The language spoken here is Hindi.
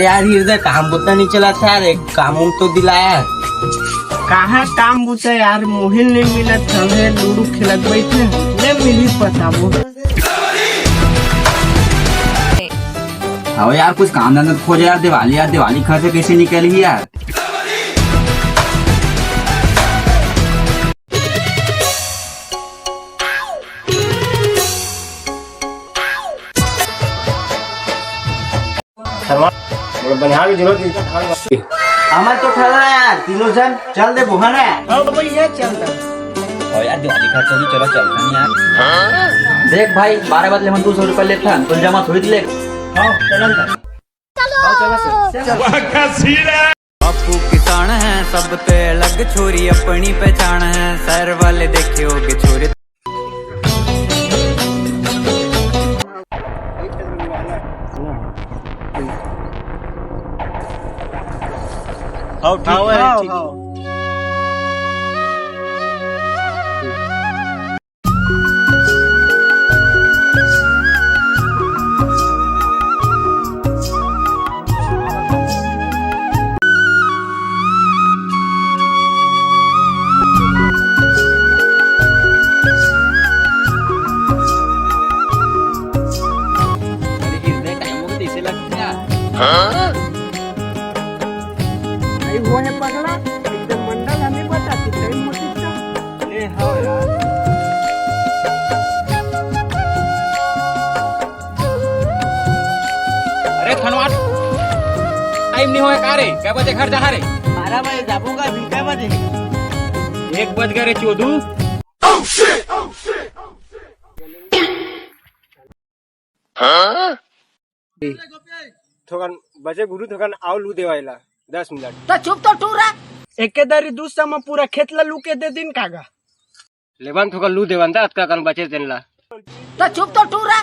अरे यार हृदय काम बुता नहीं चला था यार, एक काम तो दिलाया। कहा काम बुता यार, मोहिल नहीं मिला था, लूडो खेलत बैठे ले मिली पता वो। हाँ यार कुछ काम धंधा खोज यार, दिवाली खर्च कैसे निकली यार। हमार तो ठहरा यार, तीनों जन चल दे बुहा ना। भैया चल और यार दिवाली खर्च होगी, चलो चलता नहीं यार। देख भाई 12 बदले हम 200 रुपए लेता तो जमा थोड़ी ले। बापू किसान है सब ते अलग छोरी अपनी पहचान है, शहर वाले देखे होगे छोरे। वो है पगला एकदम मंडल हमें बता कितनी मोटी ले। हाँ यार अरे धनवाद टाइम नहीं होए का रे, क्या बजे घर जा रे? 12 बजे जाबूगा, फिर क्या बजे 1 बज गए रे चोदू। थोकन बजे गुरु थोकन आओ लू देवाइला 10 मिनट तो चुप तो टूरा एकेदारी दूसरा में पूरा खेत ला लू के दे दिन कागा लेवन थोकन लू देवन ता अतका कन बचे देन ला तो चुप तो टूरा